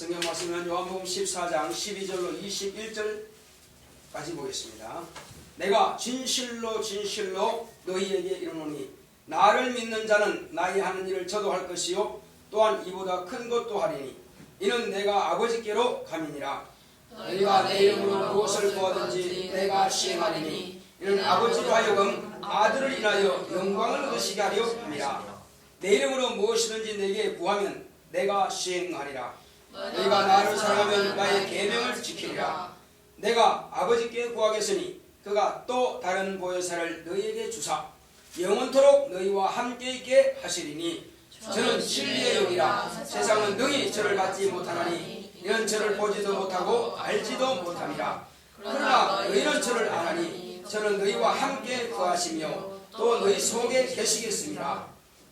성경 말씀은 요한복음 14장 12절로 21절까지 보겠습니다. 내가 진실로 진실로 너희에게 이르노니 나를 믿는 자는 나의 하는 일을 저도 할 것이요 또한 이보다 큰 것도 하리니 이는 내가 아버지께로 감이니라. 너희가 내 이름으로 무엇을 구하든지 내가 시행하리니 이는 아버지로 하여금 아들을 인하여 영광을 얻으시게 하려 함이라. 내 이름으로 무엇이든지 내게 구하면 내가 시행하리라. 너희가 나를 사랑하면 나의 계명을 지키리라. 내가 아버지께 구하겠으니 그가 또 다른 보혜사를 너희에게 주사 영원토록 너희와 함께 있게 하시리니 저는 진리의 영이라. 세상은 능히 저를 받지 못하나니 이는 저를 보지도 못하고 알지도 못함이라. 그러나 너희는 저를 아나니 저는 너희와 함께 거하시며 또 너희 속에 계시겠습니다.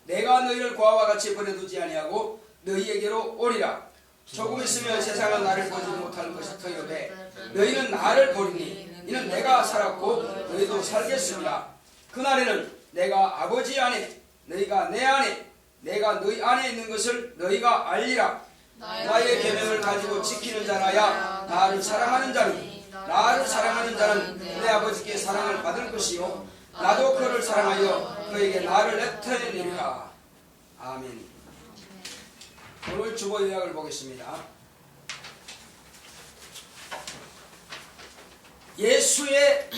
내가 너희를 고아와 같이 버려두지 아니하고 너희에게로 오리라. 조금 있으면 세상은 나를 보지 못할 것이더요되 너희는 나를 보리니 이는 내가 살았고 너희도 살겠습니다. 그날에는 내가 아버지 안에 너희가 내 안에 내가 너희 안에 있는 것을 너희가 알리라. 나의 계명을 가지고 지키는 자라야 나를 사랑하는 자니 나를 사랑하는 자는 내 아버지께 사랑을 받을 것이요 나도 그를 사랑하여 그에게 나를 나타내리라. 아멘. 오늘 주보 요약을 보겠습니다. 예수의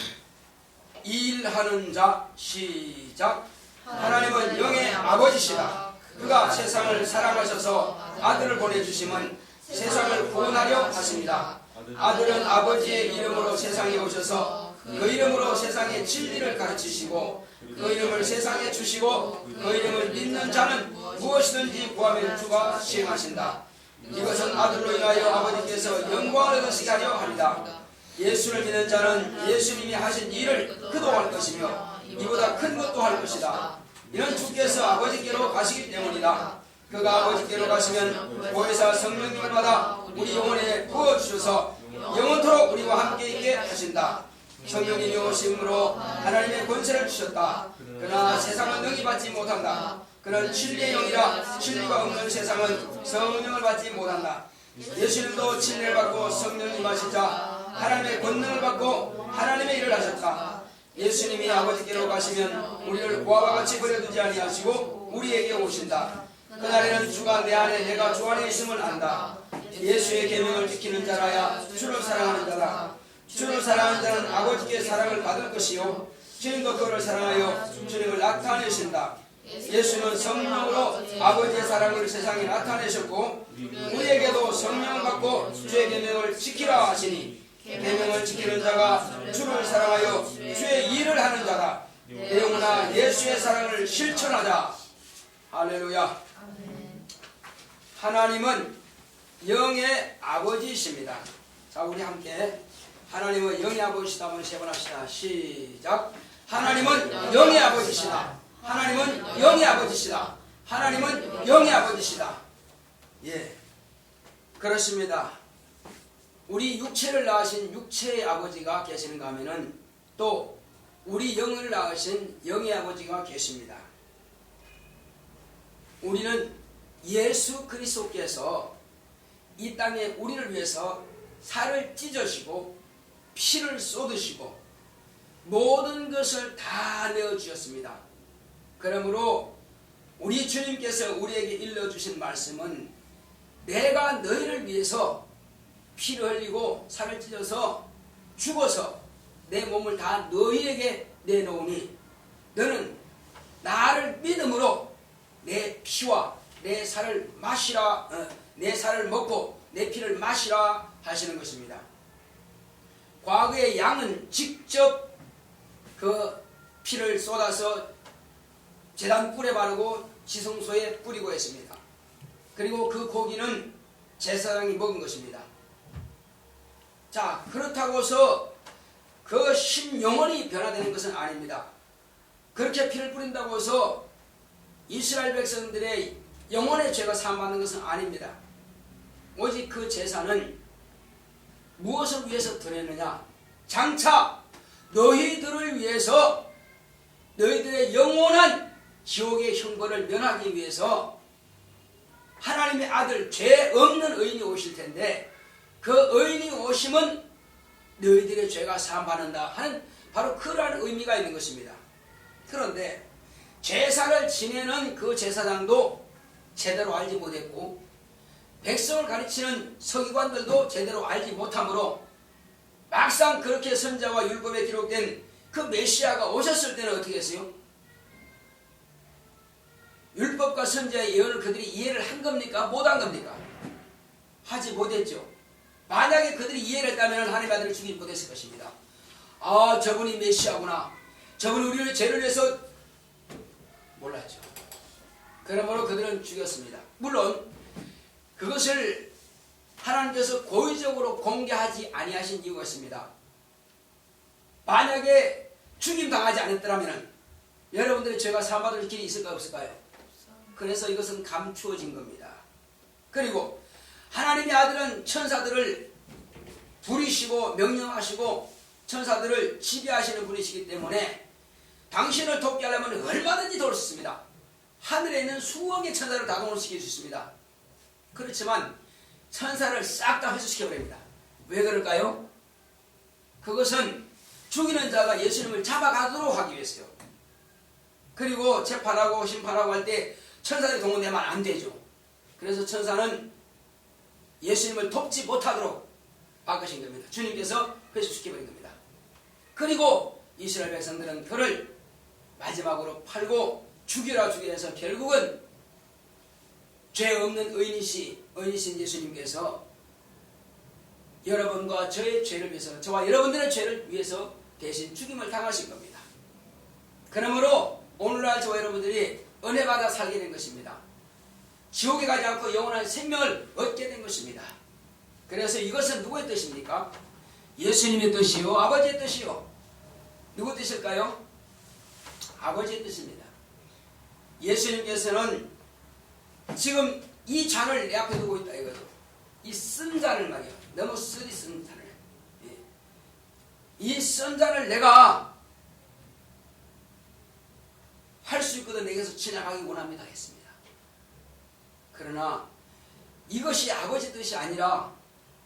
일하는 자. 시작. 하나님은 영의 아버지시다. 그가 세상을 사랑하셔서 아들을 보내주심은 세상을 구원하려 하십니다. 아들은 아버지의 이름으로 세상에 오셔서 그 이름으로 세상의 진리를 가르치시고 그 이름을 세상에 주시고 그 이름을 믿는 자는 무엇이든지 구하면 주가 시행하신다. 이것은 아들로 인하여 아버지께서 영광을 얻으시게 하려 합니다. 예수를 믿는 자는 예수님이 하신 일을 그도 할 것이며 이보다 큰 것도 할 것이다. 이는 주께서 아버지께로 가시기 때문이다. 그가 아버지께로 가시면 보혜사 성령님을 받아 우리 영혼에 부어주셔서 영원토록 우리와 함께 있게 하신다. 성령님이 오심으로 하나님의 권세를 주셨다. 그러나 세상은 능히 받지 못한다. 그는 진리의 영이라. 진리가 없는 세상은 성령을 받지 못한다. 예수님도 진리를 받고 성령님 하시자 하나님의 권능을 받고 하나님의 일을 하셨다. 예수님이 아버지께로 가시면 우리를 고아와 같이 버려두지 아니하시고 우리에게 오신다. 그날에는 주가 내 안에 내가 주 안에 있음을 안다. 예수의 계명을 지키는 자라야 주를 사랑하는 자다. 주를 사랑하는 자는 아버지께 사랑을 받을 것이요 주님도 그를 사랑하여 주님을 나타내신다. 예수는 성령으로 아버지의 사랑을 세상에 나타내셨고 우리에게도 성령을 받고 주의 계명을 지키라 하시니 계명을 지키는 자가 주를 사랑하여 주의 일을 하는 자다. 내 영혼아 예수의 사랑을 실천하자. 할렐루야. 하나님은 영의 아버지이십니다. 자, 우리 함께 하나님은 영의 아버지시다 한번 세 번 합시다. 시작. 하나님은 영의 아버지시다. 하나님은 영의 아버지시다. 하나님은 영의 아버지시다. 예, 그렇습니다. 우리 육체를 낳으신 육체의 아버지가 계시는가 하면은 또 우리 영을 낳으신 영의 아버지가 계십니다. 우리는 예수 그리스도께서 이 땅에 우리를 위해서 살을 찢으시고 피를 쏟으시고 모든 것을 다 내어주셨습니다. 그러므로 우리 주님께서 우리에게 일러주신 말씀은 내가 너희를 위해서 피를 흘리고 살을 찢어서 죽어서 내 몸을 다 너희에게 내놓으니 너는 나를 믿음으로 내 피와 내 살을 마시라, 내 살을 먹고 내 피를 마시라 하시는 것입니다. 과거의 양은 직접 그 피를 쏟아서 제단 뿔에 바르고 지성소에 뿌리고 했습니다. 그리고 그 고기는 제사장이 먹은 것입니다. 자, 그렇다고 해서 그 신영혼이 변화되는 것은 아닙니다. 그렇게 피를 뿌린다고 해서 이스라엘 백성들의 영혼의 죄가 사함받는 것은 아닙니다. 오직 그 제사는 무엇을 위해서 드렸느냐? 장차 너희들을 위해서 너희들의 영원한 지옥의 형벌을 면하기 위해서 하나님의 아들 죄 없는 의인이 오실 텐데 그 의인이 오심은 너희들의 죄가 사함받는다 하는 바로 그러한 의미가 있는 것입니다. 그런데 제사를 지내는 그 제사장도 제대로 알지 못했고 백성을 가르치는 서기관들도 제대로 알지 못하므로 막상 그렇게 선자와 율법에 기록된 그 메시아가 오셨을 때는 어떻게 했어요? 율법과 선자의 예언을 그들이 이해를 한 겁니까? 못한 겁니까? 하지 못했죠. 만약에 그들이 이해를 했다면 하나님의 아들을 죽이지 못했을 것입니다. 아, 저분이 메시아구나. 저분이 우리를 죄를 위해서 몰랐죠. 그러므로 그들은 죽였습니다. 물론 그것을 하나님께서 고의적으로 공개하지 아니하신 이유가 있습니다. 만약에 죽임당하지 않았더라면 여러분들의 죄가 사함받을 길이 있을까요? 없을까요? 그래서 이것은 감추어진 겁니다. 그리고 하나님의 아들은 천사들을 부리시고 명령하시고 천사들을 지배하시는 분이시기 때문에 당신을 돕게 하려면 얼마든지 도울 수 있습니다. 하늘에 있는 수억의 천사를 다 동원시킬 수 있습니다. 그렇지만 천사를 싹 다 회수시켜버립니다. 왜 그럴까요? 그것은 죽이는 자가 예수님을 잡아가도록 하기 위해서요. 그리고 재판하고 심판하고 할 때 천사들이 동원되면 안 되죠. 그래서 천사는 예수님을 돕지 못하도록 바꾸신 겁니다. 주님께서 회수시켜버린 겁니다. 그리고 이스라엘 백성들은 그를 마지막으로 팔고 죽여라 해서 결국은 죄 없는 의인이신 예수님께서 여러분과 저의 죄를 위해서, 저와 여러분들의 죄를 위해서 대신 죽임을 당하신 겁니다. 그러므로 오늘날 저와 여러분들이 은혜 받아 살게 된 것입니다. 지옥에 가지 않고 영원한 생명을 얻게 된 것입니다. 그래서 이것은 누구의 뜻입니까? 예수님의 뜻이요, 아버지의 뜻이요. 누구 뜻일까요? 아버지의 뜻입니다. 예수님께서는 지금 이 잔을 내 앞에 두고 있다 이거죠. 이 쓴 잔을 말이야. 너무 쓰리 쓴 잔을. 이 쓴 잔을 내가 할 수 있거든 내게서 지나가기 원합니다 했습니다. 그러나 이것이 아버지 뜻이 아니라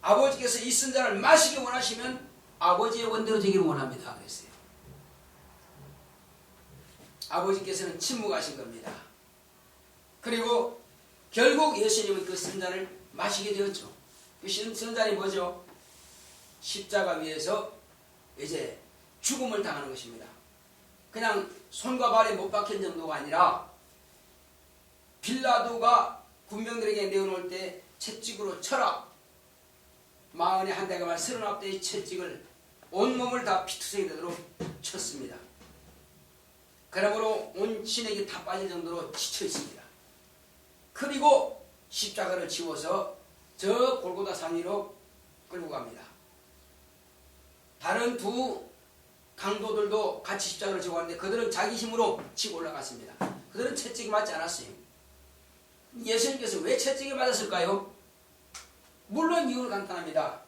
아버지께서 이 쓴 잔을 마시기 원하시면 아버지의 원대로 되기를 원합니다 그랬어요. 아버지께서는 침묵하신 겁니다. 그리고 결국 예수님은 그 쓴 잔을 마시게 되었죠. 그 쓴 잔이 뭐죠? 십자가 위에서 이제 죽음을 당하는 것입니다. 그냥 손과 발에 못 박힌 정도가 아니라 빌라도가 군병들에게 내어놓을 때 채찍으로 쳐라. 41대가 말 39대의 채찍을 온몸을 다 피투성이 되도록 쳤습니다. 그러므로 온 신에게 다 빠질 정도로 지쳐 있습니다. 그리고 십자가를 지워서 저 골고다 산 위로 끌고 갑니다. 다른 두 강도들도 같이 십자가를 지고 왔는데 그들은 자기 힘으로 치고 올라갔습니다. 그들은 채찍이 맞지 않았어요. 예수님께서 왜 채찍이 맞았을까요? 물론 이유는 간단합니다.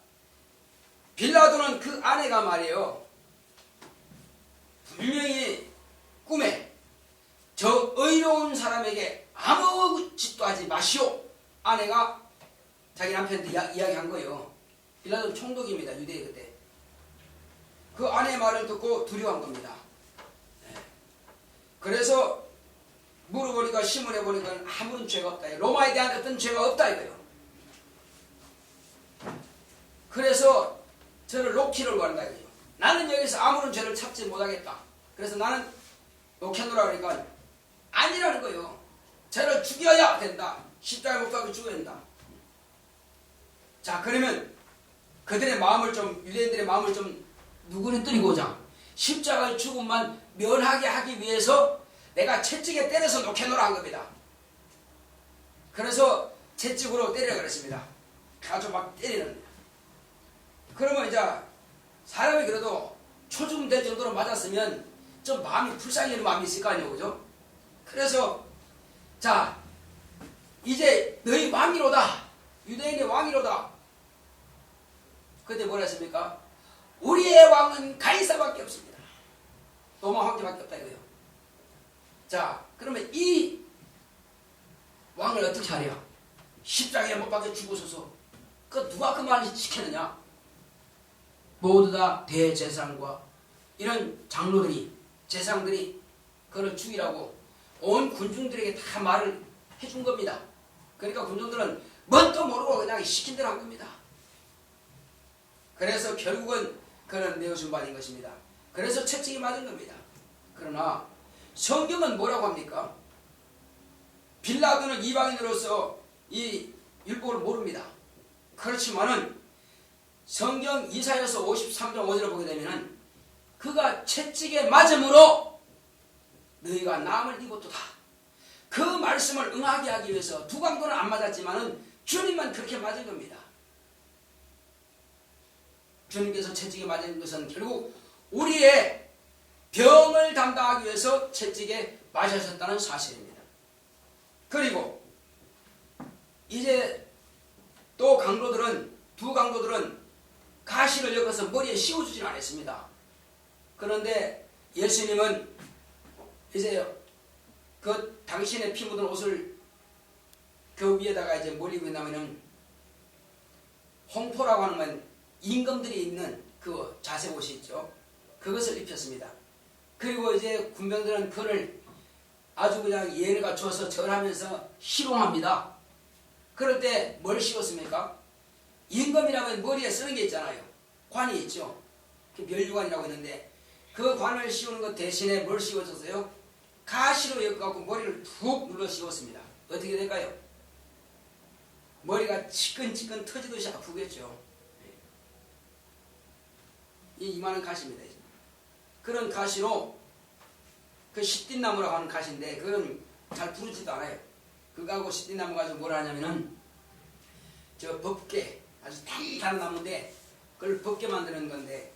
빌라도는 그 아내가 말이에요. 분명히 꿈에 저 의로운 사람에게 아무 짓도 하지 마시오. 아내가 자기 남편한테 이야기한 거예요. 빌라도는 총독입니다. 유대에 그때. 그 아내의 말을 듣고 두려워한 겁니다. 그래서 물어보니까 신문에 보니까 아무런 죄가 없다. 로마에 대한 어떤 죄가 없다 이거예요. 그래서 저를 놓기를 원한다 이거예요. 나는 여기서 아무런 죄를 찾지 못하겠다. 그래서 나는 놓겠노라 그러니까 아니라는 거예요. 저를 죽여야 된다. 십자가에 못 박고 죽여야 된다. 자, 그러면 그들의 마음을 좀, 유대인들의 마음을 좀 누구는뜨리고자 십자가의 죽음만 면하게 하기 위해서 내가 채찍에 때려서 놓게노라 한 겁니다. 그래서 채찍으로 때리라 그랬습니다. 아주 막 때리는. 그러면 이제 사람이 그래도 초죽음 될 정도로 맞았으면 좀 마음이 불쌍해지는 마음이 있을 거 아니에요, 그죠? 그래서 자, 이제 너희 왕이로다. 유대인의 왕이로다. 그때 뭐라 했습니까? 우리의 왕은 가이사밖에 없습니다. 로마 황제밖에 없다 이거예요. 자, 그러면 이 왕을 어떻게 하려? 십자가에 못 박혀 죽어서서 그 누가 그 말을 지켰느냐? 모두 다 대제사장과 이런 장로들이 제사장들이 그를 죽이라고 온 군중들에게 다 말을 해준 겁니다. 그러니까 군중들은 뭣도 모르고 그냥 시킨 대로 한 겁니다. 그래서 결국은 그는 내어준 바인 것입니다. 그래서 채찍이 맞은 겁니다. 그러나 성경은 뭐라고 합니까? 빌라도는 이방인으로서 이 율법을 모릅니다. 그렇지만은 성경 이사야서 53장 5절을 보게 되면은 그가 채찍에 맞음으로 너희가 나음을 입었도다. 그 말씀을 응하게 하기 위해서 두 강도는 안 맞았지만은 주님만 그렇게 맞은 겁니다. 주님께서 채찍에 맞은 것은 결국 우리의 병을 담당하기 위해서 채찍에 맞으셨다는 사실입니다. 그리고 이제 또 두 강도들은 가시를 엮어서 머리에 씌워주진 않았습니다. 그런데 예수님은 이제 그 당신의 피 묻은 옷을 그 위에다가 이제 머리 위에 나면은 홍포라고 하는 건 임금들이 입는 그 자색 옷이 있죠. 그것을 입혔습니다. 그리고 이제 군병들은 그를 아주 그냥 예를 갖춰서 절하면서 희롱합니다. 그럴 때 뭘 씌웠습니까? 임금이라면 머리에 쓰는 게 있잖아요. 관이 있죠. 멸류관이라고 있는데 그 관을 씌우는 것 대신에 뭘 씌워줬어요? 가시로 엮어갖고 머리를 푹 눌러 씌웠습니다. 어떻게 될까요? 머리가 치끈치끈 터지듯이 아프겠죠. 이 이만한 가시입니다. 그런 가시로 그 시띠나무라고 하는 가시인데 그건 잘 부르지도 않아요. 그거하고 시띠나무 가지고 뭘 하냐면은 저 법계 아주 단단한 나무인데 그걸 법계 만드는 건데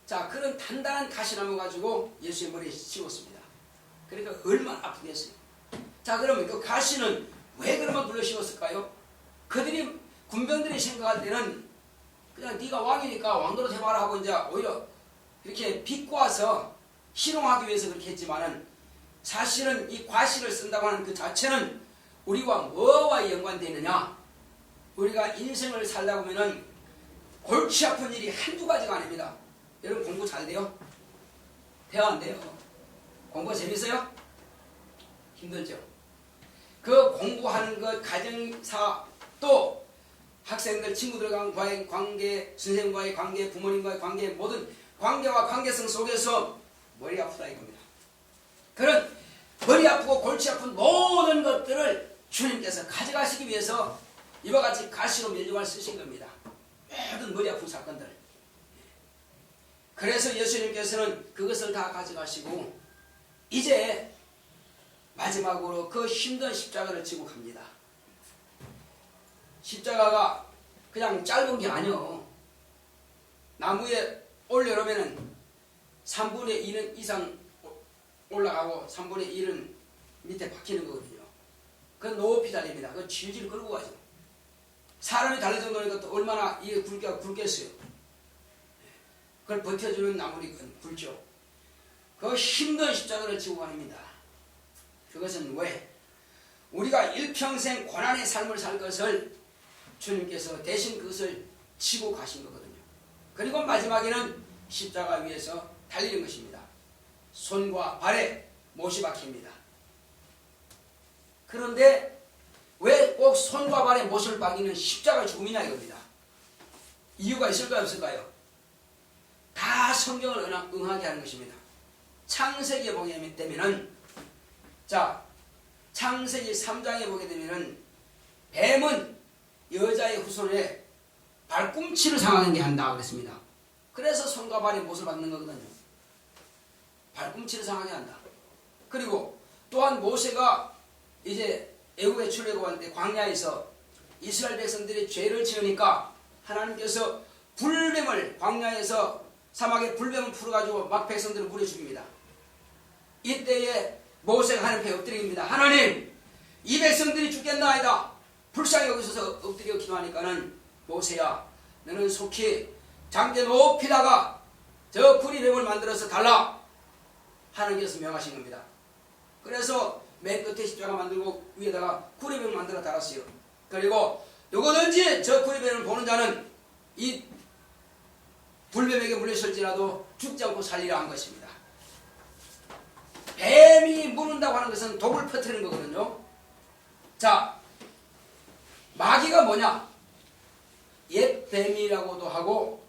자 그런 단단한 가시나무 가지고 예수의 머리에 씌웠습니다. 그러니까 얼마나 아프겠어요. 자 그러면 그 가시는 왜 그러면 눌러 씌웠을까요? 그들이 군병들이 생각할 때는 그냥 네가 왕이니까 왕도로 해봐라 하고 이제 오히려 이렇게 비꼬아서 희롱하기 위해서 그렇게 했지만은 사실은 이 과시를 쓴다고 하는 그 자체는 우리와 뭐와 연관되어 있느냐? 우리가 인생을 살다 보면은 골치 아픈 일이 한두 가지가 아닙니다. 여러분 공부 잘 돼요? 돼요 안 돼요? 공부가 재밌어요? 힘들죠? 그 공부하는 것, 가정사 또 학생들, 친구들과의 관계, 선생님과의 관계, 부모님과의 관계, 모든 관계와 관계성 속에서 머리 아프다 이겁니다. 그런 머리 아프고 골치 아픈 모든 것들을 주님께서 가져가시기 위해서 이와 같이 가시로 멸류관을 쓰신 겁니다. 모든 머리 아픈 사건들. 그래서 예수님께서는 그것을 다 가져가시고 이제 마지막으로 그 힘든 십자가를 지고 갑니다. 십자가가 그냥 짧은 게 아니요. 나무에 올려놓으면 3분의 1은 이상 올라가고 3분의 1은 밑에 박히는 거거든요. 그건 높이 달립니다. 그건 질질 끌고 가죠. 사람이 달릴 정도니까 또 얼마나 이게 굵겠어요. 그걸 버텨주는 나무니까 굵죠. 그 힘든 십자가를 지고 갑니다. 그것은 왜? 우리가 일평생 고난의 삶을 살 것을 주님께서 대신 그것을 지고 가신 거거든요. 그리고 마지막에는 십자가 위에서 달리는 것입니다. 손과 발에 못이 박힙니다. 그런데 왜 꼭 손과 발에 못을 박이는 십자가 죽음이냐 이겁니다. 이유가 있을까요 없을까요? 다 성경을 응하게 하는 것입니다. 창세기에 보게 되면은 자 창세기 3장에 보게 되면은 뱀은 여자의 후손에 발꿈치를 상하게 한다 그랬습니다. 그래서 손과 발에 못을 박는 거거든요. 발꿈치를 상하게 한다. 그리고 또한 모세가 이제 애국에 출애굽할 때 광야에서 이스라엘 백성들이 죄를 지으니까 하나님께서 불뱀을 광야에서 사막에 불뱀을 풀어가지고 막 백성들을 물에 죽입니다. 이때에 모세가 하나님께 엎드립니다. 하나님 이 백성들이 죽겠나이다. 불쌍히 여기서 엎드려 기도하니까는 모세야 너는 속히 장대 높이다가 저 구리뱀을 만들어서 달라 하나님께서 명하신 겁니다. 그래서 맨 끝에 십자가 만들고 위에다가 구리뱀을 만들어 달았어요. 그리고 누구든지 저 구리뱀을 보는 자는 이 불뱀에게 물렸을지라도 죽지 않고 살리라 한 것입니다. 뱀이 무는다고 하는 것은 독을 퍼뜨리는 거거든요. 자, 마귀가 뭐냐? 옛 뱀이라고도 하고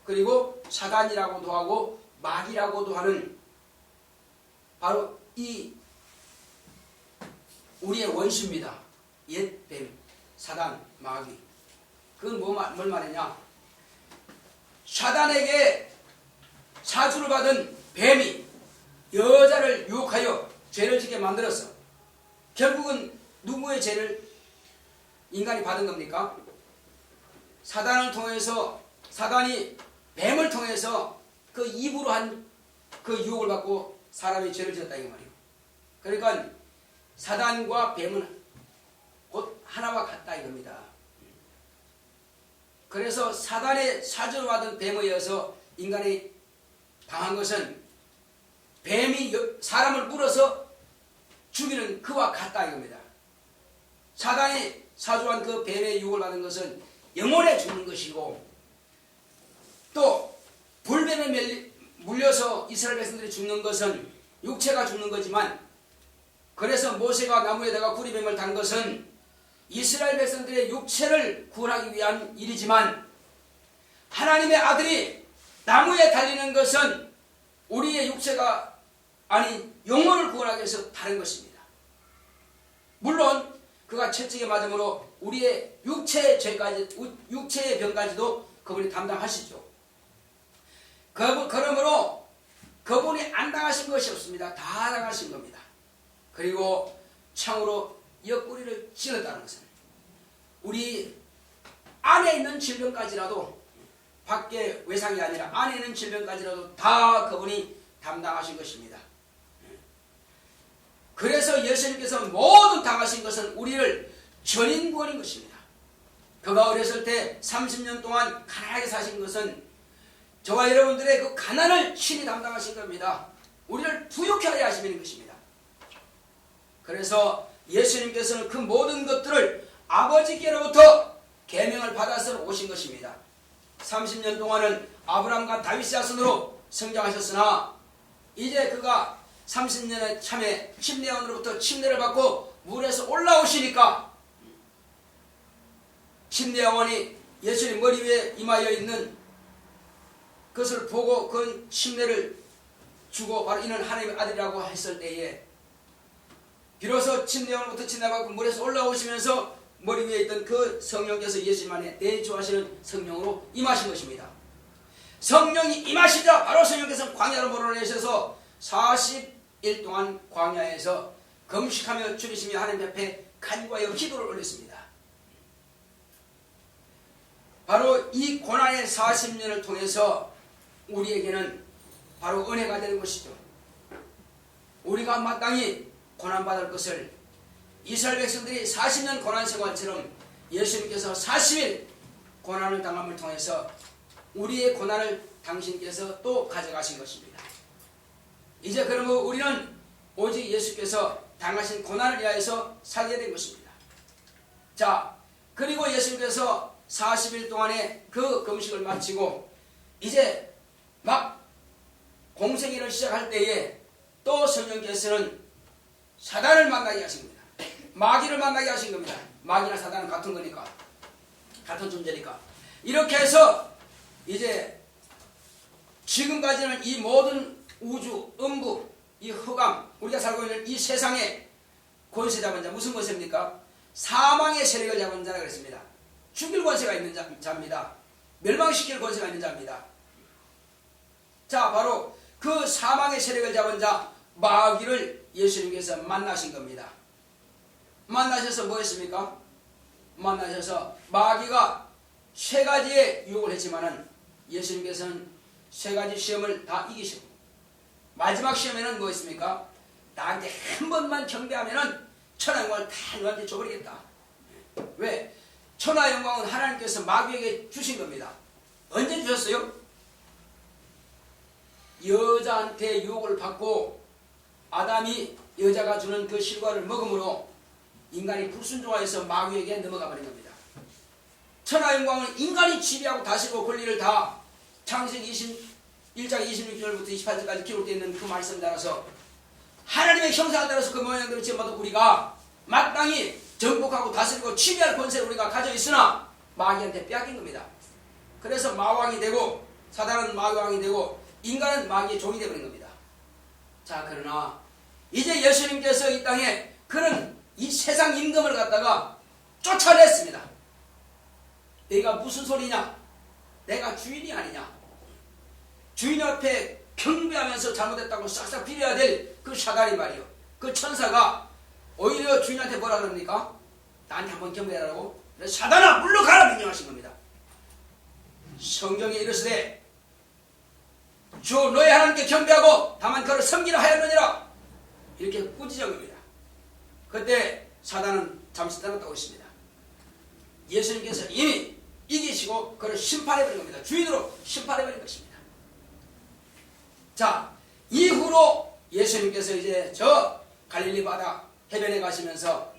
그리고 사단이라고도 하고 마귀라고도 하는 바로 이 우리의 원수입니다. 옛 뱀, 사단, 마귀. 그건 뭘 말하냐? 사단에게 사주를 받은 뱀이 여자를 유혹하여 죄를 짓게 만들었어. 결국은 누구의 죄를 인간이 받은 겁니까? 사단을 통해서, 사단이 뱀을 통해서 그 입으로 한 그 유혹을 받고 사람이 죄를 지었다 이 말이에요. 그러니까 사단과 뱀은 곧 하나와 같다 이겁니다. 그래서 사단의 사주를 받은 뱀에 의해서 인간이 당한 것은 뱀이 사람을 물어서 죽이는 그와 같다 이겁니다. 사단이 사주한 그 뱀의 유혹을 받은 것은 영혼에 죽는 것이고 또 불뱀에 물려서 이스라엘 백성들이 죽는 것은 육체가 죽는 거지만 그래서 모세가 나무에다가 구리뱀을 단 것은 이스라엘 백성들의 육체를 구원하기 위한 일이지만 하나님의 아들이 나무에 달리는 것은 우리의 육체가 아니 영혼을 구원하기 위해서 다른 것입니다. 물론 그가 채찍에 맞음으로 우리의 육체의 죄까지, 육체의 병까지도 그분이 담당하시죠. 그러므로 그분이 안 당하신 것이 없습니다. 다 당하신 겁니다. 그리고 창으로 옆구리를 찔렀다는 것은 우리 안에 있는 질병까지라도 밖에 외상이 아니라 안에 있는 질병까지라도 다 그분이 담당하신 것입니다. 그래서 예수님께서 모든 당하신 것은 우리를 전인구원인 것입니다. 그가 어렸을 때 30년 동안 가난하게 사신 것은 저와 여러분들의 그 가난을 친히 담당하신 겁니다. 우리를 부유케 하려 하시는 것입니다. 그래서 예수님께서는 그 모든 것들을 아버지께로부터 계명을 받아서 오신 것입니다. 30년 동안은 아브라함과 다윗의 자손으로 성장하셨으나 이제 그가 30년의 참에 침례원으로부터 침례를 받고 물에서 올라오시니까 침례원이 예수님 머리 위에 임하여 있는 그것을 보고 그 침례를 주고 바로 이는 하나님의 아들이라고 했을 때에 비로소 침례원으로부터 침례받고 물에서 올라오시면서 머리 위에 있던 그 성령께서 예수님 안에 내주하시는 성령으로 임하신 것입니다. 성령이 임하시자 바로 성령께서 광야로 몰아내셔서 40일 동안 광야에서 금식하며 줄이시며 하나님 앞에 간구하여 기도를 올렸습니다. 바로 이 고난의 40년을 통해서 우리에게는 바로 은혜가 되는 것이죠. 우리가 마땅히 고난받을 것을 이스라엘 백성들이 40년 고난 생활처럼 예수님께서 40일 고난을 당함을 통해서 우리의 고난을 당신께서 또 가져가신 것입니다. 이제 그러면 우리는 오직 예수께서 당하신 고난을 위하여서 살게 된 것입니다. 자, 그리고 예수님께서 40일 동안의 그 금식을 마치고 이제 막 공생애를 시작할 때에 또 성령께서는 사단을 만나게 하신 겁니다. 마귀를 만나게 하신 겁니다. 마귀나 사단은 같은 거니까, 같은 존재니까. 이렇게 해서 이제 지금까지는 이 모든 우주, 음부, 이 흑암, 우리가 살고 있는 이 세상에 권세 잡은 자, 무슨 권세입니까? 사망의 세력을 잡은 자라 그랬습니다. 죽일 권세가 있는 자입니다. 멸망시킬 권세가 있는 자입니다. 자, 바로 그 사망의 세력을 잡은 자 마귀를 예수님께서 만나신 겁니다. 만나셔서 뭐 했습니까? 만나셔서 마귀가 세 가지의 유혹을 했지만은 예수님께서는 세 가지 시험을 다 이기시고 마지막 시험에는 뭐 했습니까? 나한테 한 번만 경배하면은 천하 영광을 다 너한테 줘버리겠다. 왜? 천하 영광은 하나님께서 마귀에게 주신 겁니다. 언제 주셨어요? 여자한테 유혹을 받고 아담이 여자가 주는 그 실과를 먹음으로 인간이 불순종하여서 마귀에게 넘어가 버린 겁니다. 천하 영광은 인간이 지배하고 다스리고 권리를 다 창세기 1장 26절부터 28절까지 기록되어 있는 그 말씀에 따라서 하나님의 형상에 따라서 그 모양대로 지어봐도 우리가 마땅히 정복하고 다스리고 지배할 권세를 우리가 가져 있으나 마귀한테 빼앗긴 겁니다. 그래서 마왕이 되고 사단은 마왕이 되고 인간은 마귀의 종이 되어버린 겁니다. 자, 그러나 이제 예수님께서 이 땅에 그런 이 세상 임금을 갖다가 쫓아냈습니다. 내가 무슨 소리냐? 내가 주인이 아니냐? 주인 앞에 경배하면서 잘못했다고 싹싹 빌어야 될 그 사단이 말이요. 그 천사가 오히려 주인한테 뭐라 그럽니까? 나한테 한번 경배하라고? 그래서 사단아 물러가라 명령하신 겁니다. 성경에 이르시되 주 너의 하나님께 경배하고 다만 그를 섬기라 하였느니라 이렇게 꾸짖은 겁니다. 그때 사단은 잠시 떠났다고 했습니다. 예수님께서 이미 이기시고 그를 심판해버린 겁니다. 주인으로 심판해버린 것입니다. 자, 이후로 예수님께서 이제 저 갈릴리 바다 해변에 가시면서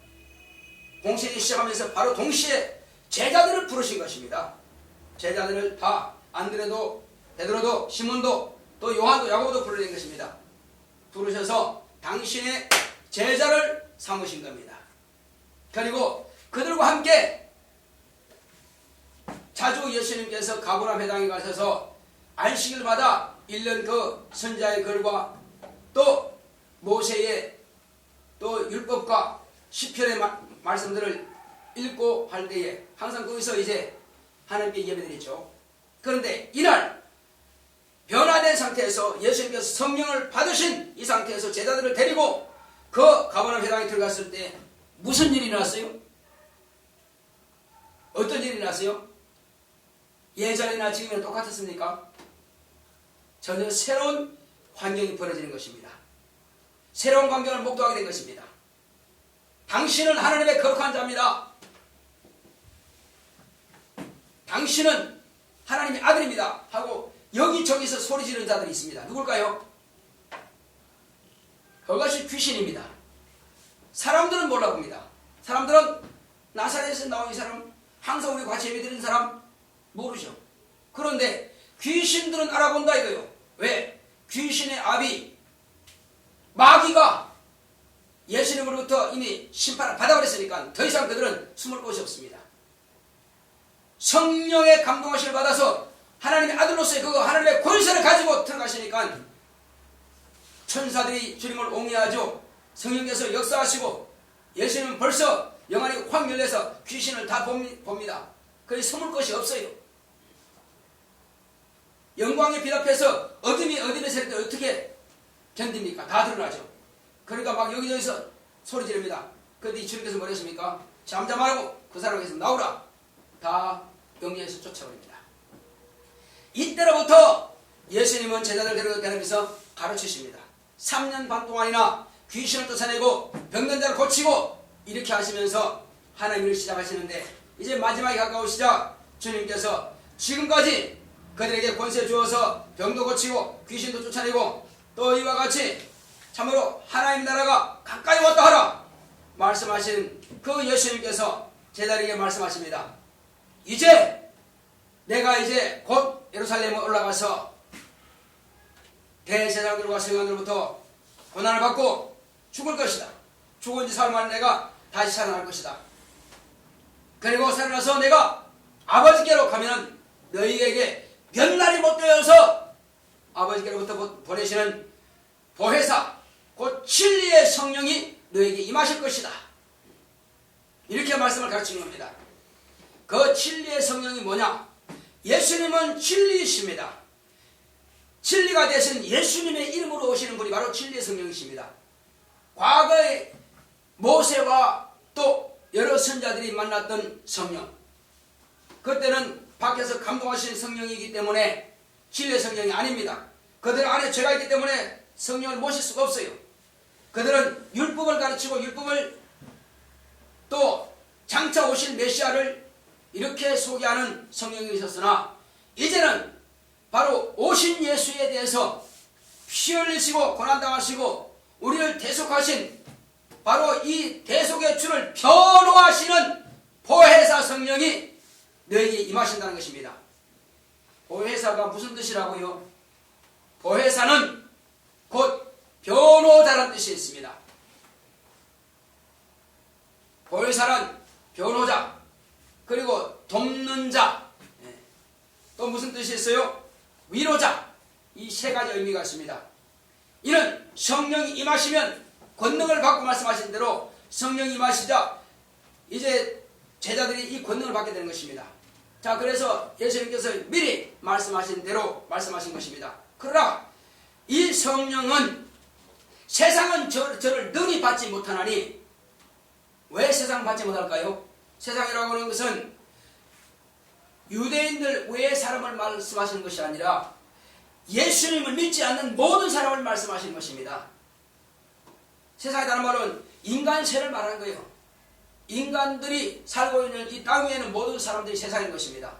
공생이 시작하면서 바로 동시에 제자들을 부르신 것입니다. 제자들을 다 안드레도 베드로도 시몬도 또 요한도 야고보도 부르는 것입니다. 부르셔서 당신의 제자를 삼으신 겁니다. 그리고 그들과 함께 자주 예수님께서 가버나움 회당에 가셔서 안식일 마다 읽는 그 선지자의 글과 또 모세의 또 율법과 시편의 말씀들을 읽고 할 때에 항상 거기서 이제 하나님께 예배드리죠. 그런데 이날 변화된 상태에서 예수님께서 성령을 받으신 이 상태에서 제자들을 데리고 그 가버나움 회당에 들어갔을 때 무슨 일이 일어났어요? 어떤 일이 일어났어요? 예전이나 지금이나 똑같았습니까? 전혀 새로운 환경이 벌어지는 것입니다. 새로운 환경을 목도하게 된 것입니다. 당신은 하나님의 거룩한 자입니다. 당신은 하나님의 아들입니다. 하고 여기저기서 소리 지르는 자들이 있습니다. 누굴까요? 그것이 귀신입니다. 사람들은 몰라 봅니다. 사람들은 나사렛에서 나온 이 사람, 항상 우리 같이 예배드리는 사람 모르죠. 그런데 귀신들은 알아본다 이거요. 왜? 귀신의 아비 마귀가 예수님으로부터 이미 심판을 받아버렸으니까 더 이상 그들은 숨을 곳이 없습니다. 성령의 감동하심을 받아서 하나님의 아들로서의 그 하나님의 권세를 가지고 들어가시니까 천사들이 주님을 옹이하죠. 성령께서 역사하시고 예수님은 벌써 영안이 확 열려서 귀신을 다 봅니다. 거기 숨을 곳이 없어요. 영광의 빛 앞에서 어둠이 어둠의 세력을 어떻게 견딥니까? 다 드러나죠. 그러니까 막 여기저기서 소리 지릅니다. 그런데 주님께서 뭐랬습니까? 잠잠하라고 그 사람에게서 나오라. 다 영계에서 쫓아버립니다. 이때로부터 예수님은 제자들 데려다니면서 가르치십니다. 3년 반 동안이나 귀신을 쫓아내고 병든 자를 고치고 이렇게 하시면서 하나님 일을 시작하시는데 이제 마지막에 가까우시자 주님께서 지금까지 그들에게 권세 주어서 병도 고치고 귀신도 쫓아내고 또 이와 같이 참으로 하나님 나라가 가까이 왔다 하라 말씀하신 그 예수님께서 제자들에게 말씀하십니다. 이제 내가 이제 곧 예루살렘에 올라가서 대제사장들과 서기관들로부터 고난을 받고 죽을 것이다. 죽은 지 사흘 만에 내가 다시 살아날 것이다. 그리고 살아나서 내가 아버지께로 가면 너희에게 몇 날이 못 되어서 아버지께로부터 보내시는 보혜사 곧 진리의 성령이 너에게 임하실 것이다. 이렇게 말씀을 가르치는 겁니다. 그 진리의 성령이 뭐냐? 예수님은 진리이십니다. 진리가 되신 예수님의 이름으로 오시는 분이 바로 진리의 성령이십니다. 과거에 모세와 또 여러 선자들이 만났던 성령, 그때는 밖에서 감동하신 성령이기 때문에 진리의 성령이 아닙니다. 그들 안에 죄가 있기 때문에 성령을 모실 수가 없어요. 그들은 율법을 가르치고 율법을 또 장차 오실 메시아를 이렇게 소개하는 성령이 있었으나 이제는 바로 오신 예수에 대해서 피 흘리시고 고난당하시고 우리를 대속하신 바로 이 대속의 주를 변호하시는 보혜사 성령이 너에게 임하신다는 것입니다. 보혜사가 무슨 뜻이라고요? 보혜사는 곧 변호자라는 뜻이 있습니다. 보혜사는 변호자, 그리고 돕는 자, 또 무슨 뜻이 있어요? 위로자. 이 세 가지 의미가 있습니다. 이는 성령이 임하시면 권능을 받고 말씀하신 대로 성령이 임하시자 이제 제자들이 이 권능을 받게 되는 것입니다. 자, 그래서 예수님께서 미리 말씀하신 대로 말씀하신 것입니다. 그러나 이 성령은 세상은 저를 능히 받지 못하나니, 왜 세상을 받지 못할까요? 세상이라고 하는 것은 유대인들 외의 사람을 말씀하시는 것이 아니라 예수님을 믿지 않는 모든 사람을 말씀하시는 것입니다. 세상에 다른 말은 인간세를 말하는 거예요. 인간들이 살고 있는 이 땅 위에는 모든 사람들이 세상인 것입니다.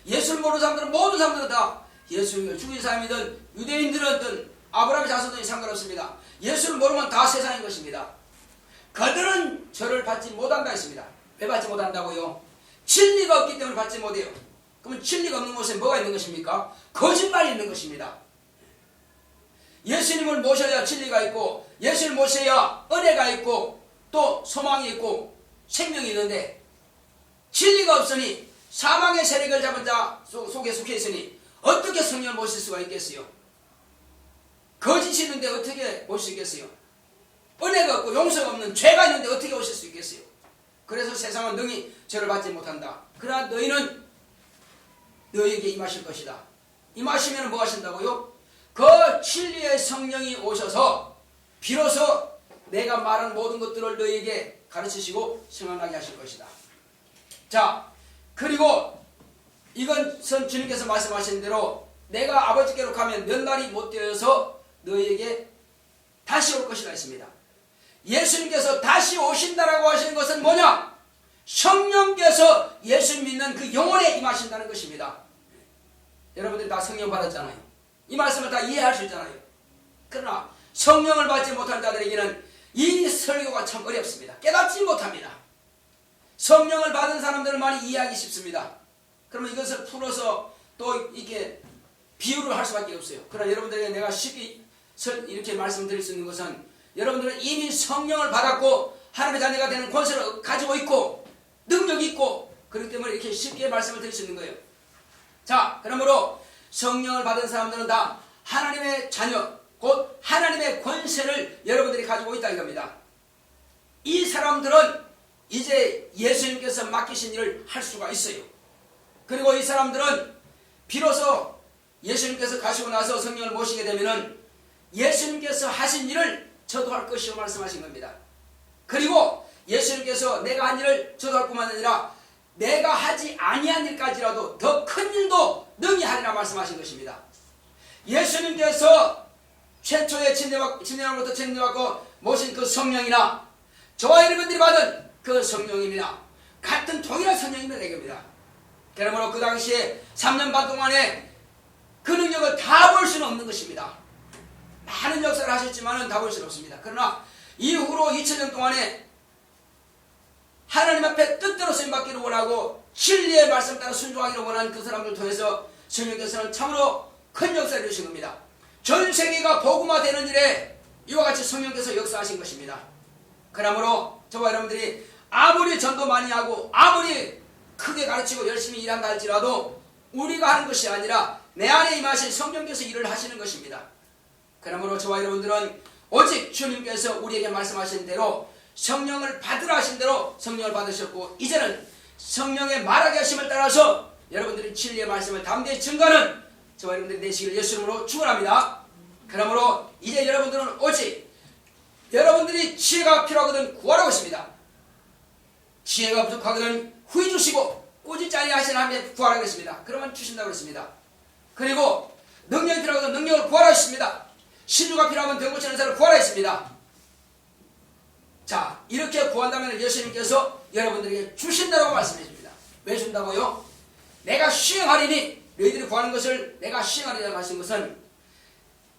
예수를 모르는 사람들은, 모든 사람들은 다 예수님을 죽인 사람이든 유대인들이든 아브라함의 자손들이 상관없습니다. 예수를 모르면 다 세상인 것입니다. 그들은 저를 받지 못한다 했습니다. 왜 받지 못한다고요? 진리가 없기 때문에 받지 못해요. 그러면 진리가 없는 곳에 뭐가 있는 것입니까? 거짓말이 있는 것입니다. 예수님을 모셔야 진리가 있고, 예수를 모셔야 은혜가 있고, 또 소망이 있고 생명이 있는데, 진리가 없으니, 사망의 세력을 잡은 자 속에 속해 있으니 어떻게 성령을 모실 수가 있겠어요? 거짓이 있는데 어떻게 모실 수 있겠어요? 은혜가 없고 용서가 없는 죄가 있는데 어떻게 오실 수 있겠어요? 그래서 세상은 능히 저를 받지 못한다. 그러나 너희는 너희에게 임하실 것이다. 임하시면 뭐 하신다고요? 그 진리의 성령이 오셔서 비로소 내가 말한 모든 것들을 너희에게 가르치시고 생각나게 하실 것이다. 자, 그리고 이것은 주님께서 말씀하신 대로 내가 아버지께로 가면 몇 날이 못 되어서 너희에게 다시 올 것이라 했습니다. 예수님께서 다시 오신다라고 하시는 것은 뭐냐? 성령께서 예수 믿는 그 영혼에 임하신다는 것입니다. 여러분들이 다 성령 받았잖아요. 이 말씀을 다 이해할 수 있잖아요. 그러나 성령을 받지 못한 자들에게는 이 설교가 참 어렵습니다. 깨닫지 못합니다. 성령을 받은 사람들은 많이 이해하기 쉽습니다. 그러면 이것을 풀어서 또 이렇게 비유를 할 수밖에 없어요. 그러나 여러분들에게 내가 쉽게 이렇게 말씀드릴 수 있는 것은, 여러분들은 이미 성령을 받았고 하나님의 자녀가 되는 권세를 가지고 있고 능력이 있고, 그렇기 때문에 이렇게 쉽게 말씀을 드릴 수 있는 거예요. 자, 그러므로 성령을 받은 사람들은 다 하나님의 자녀, 곧 하나님의 권세를 여러분들이 가지고 있다 이겁니다. 이 사람들은 이제 예수님께서 맡기신 일을 할 수가 있어요. 그리고 이 사람들은 비로소 예수님께서 가시고 나서 성령을 모시게 되면은 예수님께서 하신 일을 저도 할 것이요 말씀하신 겁니다. 그리고 예수님께서 내가 한 일을 저도 할 뿐만 아니라 내가 하지 아니한 일까지라도 더 큰 일도 능히 하리라 말씀하신 것입니다. 예수님께서 최초의 침례로부터 침례받고 모신 그 성령이나 저와 여러분들이 받은 그 성령입니다. 같은 동일한 성령입니다. 이겁니다. 그러므로 그 당시에 3년 반 동안에 그 능력을 다 볼 수는 없는 것입니다. 많은 역사를 하셨지만 다 볼 수는 없습니다. 그러나 이후로 2000년 동안에 하나님 앞에 뜻대로 쓰임받기를 원하고 진리의 말씀 따라 순종하기를 원하는 그 사람들 통해서 성령께서는 참으로 큰 역사를 이루신 겁니다. 전 세계가 복음화되는 일에 이와 같이 성령께서 역사하신 것입니다. 그러므로 저와 여러분들이 아무리 전도 많이 하고 아무리 크게 가르치고 열심히 일한다 할지라도 우리가 하는 것이 아니라 내 안에 임하신 성령께서 일을 하시는 것입니다. 그러므로 저와 여러분들은 오직 주님께서 우리에게 말씀하신 대로 성령을 받으라 하신 대로 성령을 받으셨고, 이제는 성령의 말하게 하심을 따라서 여러분들이 진리의 말씀을 담대히 증거하는 저와 여러분들이 되시길 예수 이름으로 축원합니다. 그러므로 이제 여러분들은 오직 여러분들이 지혜가 필요하거든 구하라고 했습니다. 지혜가 부족하거든 후히 주시고 꾸짖지 아니하시는 하나님께 구하라고 했습니다. 그러면 주신다고 했습니다. 그리고 능력이 필요하거든 능력을 구하라 했습니다. 신유가 필요하면 병 고치는 자를 구하라 했습니다. 자, 이렇게 구한다면 예수님께서 여러분들에게 주신다고 말씀해 줍니다. 왜 준다고요? 내가 시행하리니, 너희들이 구하는 것을 내가 시행하리라고 하신 것은,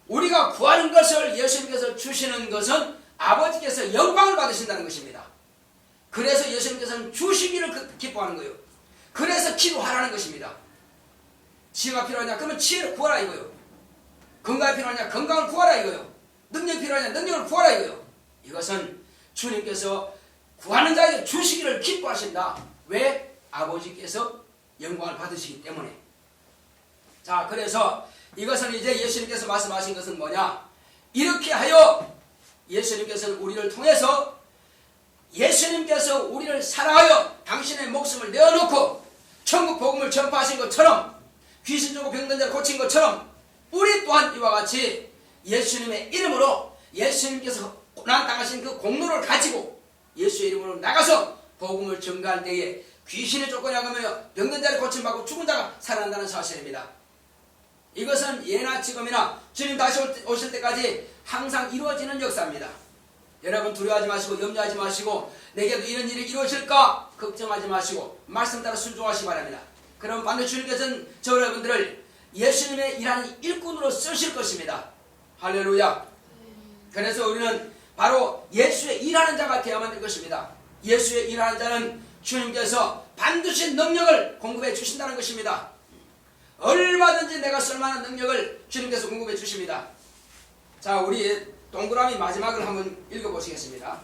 우리가 구하는 것을 예수님께서 주시는 것은 아버지께서 영광을 받으신다는 것입니다. 그래서 예수님께서는 주시기를 기뻐하는 거예요. 그래서 기도하라는 것입니다. 지혜가 필요하냐? 그러면 지혜를 구하라 이거요. 건강이 필요하냐? 건강을 구하라 이거요. 능력이 필요하냐? 능력을 구하라 이거요. 이것은 주님께서 구하는 자에게 주시기를 기뻐하신다. 왜? 아버지께서 영광을 받으시기 때문에. 자, 그래서 이것은 이제 예수님께서 말씀하신 것은 뭐냐? 이렇게 하여 예수님께서는 우리를 통해서 예수님께서 우리를 사랑하여 당신의 목숨을 내어놓고 천국 복음을 전파하신 것처럼 귀신 들고 병든 자를 고친 것처럼 우리 또한 이와 같이 예수님의 이름으로 예수님께서 고난당하신 그 공로를 가지고 예수의 이름으로 나가서 복음을 전가할 때에 귀신의 조건이 나가며 병든 자를 고침받고 죽은 자가 살아난다는 사실입니다. 이것은 예나 지금이나 주님 다시 오실 때까지 항상 이루어지는 역사입니다. 여러분 두려워하지 마시고 염려하지 마시고 내게도 이런 일이 이루어질까 걱정하지 마시고 말씀 따라 순종하시기 바랍니다. 그럼 반드시 주님께서는 저 여러분들을 예수님의 일하는 일꾼으로 쓰실 것입니다. 할렐루야. 그래서 우리는 바로 예수의 일하는 자가 되어야만 될 것입니다. 예수의 일하는 자는 주님께서 반드시 능력을 공급해 주신다는 것입니다. 얼마든지 내가 쓸만한 능력을 주님께서 공급해 주십니다. 자, 우리 동그라미 마지막을 한번 읽어보시겠습니다.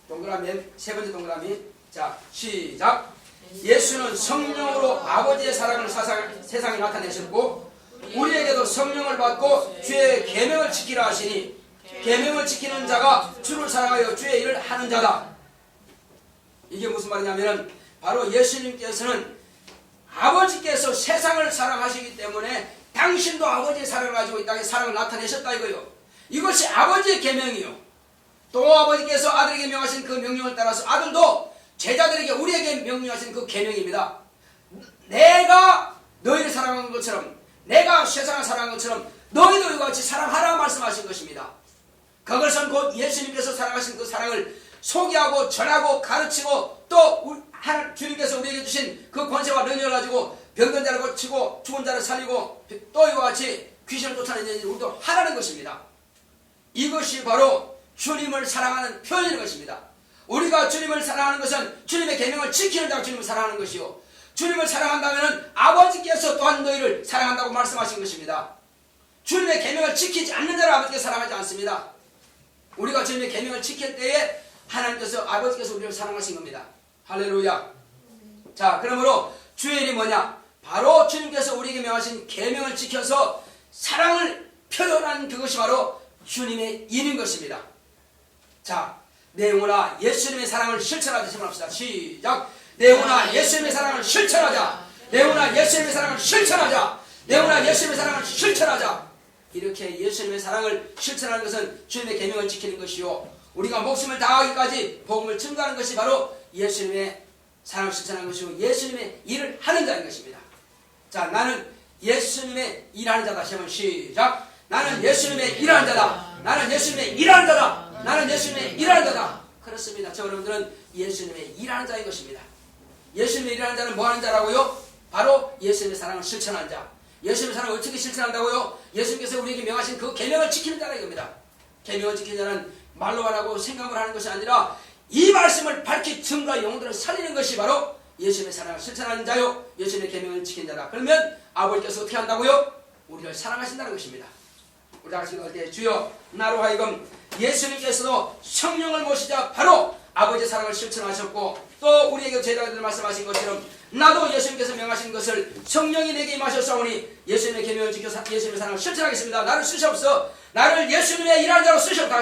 동그라미 세 번째 동그라미. 자, 시작. 예수는 성령으로 아버지의 사랑을 세상에 나타내셨고 우리에게도 성령을 받고 주의 계명을 지키라 하시니 계명을 지키는 자가 주를 사랑하여 주의 일을 하는 자다. 이게 무슨 말이냐면 바로 예수님께서는 아버지께서 세상을 사랑하시기 때문에 당신도 아버지의 사랑을 가지고 이 땅에 사랑을 나타내셨다 이거요. 이것이 아버지의 계명이요. 또 아버지께서 아들에게 명하신 그 명령을 따라서 아들도 제자들에게 우리에게 명령하신 그 계명입니다. 내가 너희를 사랑한 것처럼 내가 세상을 사랑한 것처럼 너희도 이와 같이 사랑하라 말씀하신 것입니다. 그것은 곧 예수님께서 사랑하신 그 사랑을 소개하고 전하고 가르치고 또 주님께서 우리에게 주신 그 권세와 능력을 가지고 병든 자를 고치고 죽은 자를 살리고 또 이와 같이 귀신을 쫓아내는 일을 우리도 하라는 것입니다. 이것이 바로 주님을 사랑하는 표현인 것입니다. 우리가 주님을 사랑하는 것은 주님의 계명을 지키는 자가 주님을 사랑하는 것이요. 주님을 사랑한다면 아버지께서 또한 너희를 사랑한다고 말씀하신 것입니다. 주님의 계명을 지키지 않는 자를 아버지께서 사랑하지 않습니다. 우리가 주님의 계명을 지킬 때에 하나님께서 아버지께서 우리를 사랑하신 겁니다. 할렐루야. 자, 그러므로 주의 일이 뭐냐? 바로 주님께서 우리에게 명하신 계명을 지켜서 사랑을 표현한 그것이 바로 주님의 일인 것입니다. 자, 내 영혼아 예수님의 사랑을 실천하자. 합시다. 시작. 내 영혼아 예수님의 사랑을 실천하자. 내 영혼아 예수님의 사랑을 실천하자. 내 영혼아 예수님의 사랑을 실천하자. 이렇게 예수님의 사랑을 실천하는 것은 주님의 계명을 지키는 것이요, 우리가 목숨을 다하기까지 복음을 증거하는 것이 바로 예수님의 사랑을 실천하는 것이고 예수님의 일을 하는 자인 것입니다. 자, 나는 예수님의 일하는 자다. 시작. 나는 예수님의 일하는 자다. 나는 예수님의 일하는 자다. 나는 예수님의 일하는 자다. 그렇습니다. 저 여러분들은 예수님의 일하는 자인 것입니다. 예수님의 일하는 자는 뭐 하는 자라고요? 바로 예수님의 사랑을 실천하는 자. 예수님의 사랑을 어떻게 실천한다고요? 예수님께서 우리에게 명하신 그 계명을 지키는 자라 이겁니다. 계명을 지키는 자는 말로만 하고 생각을 하는 것이 아니라 이 말씀을 밝히 증거 영혼들을 살리는 것이 바로 예수님의 사랑을 실천하는 자요, 예수님의 계명을 지키는 자다. 그러면 아버지께서 어떻게 한다고요? 우리를 사랑하신다는 것입니다. 우리 다 같이 읽을 때 주여 나로 하여금 예수님께서도 성령을 모시자 바로 아버지의 사랑을 실천하셨고 또 우리에게 제자들 말씀하신 것처럼 나도 예수님께서 명하신 것을 성령이 내게 임하셨사오니 예수님의 계명을 지켜서 예수님의 사랑을 실천하겠습니다. 나를 쓰시옵소서. 나를 예수님의 일하는 자로 쓰시옵소서.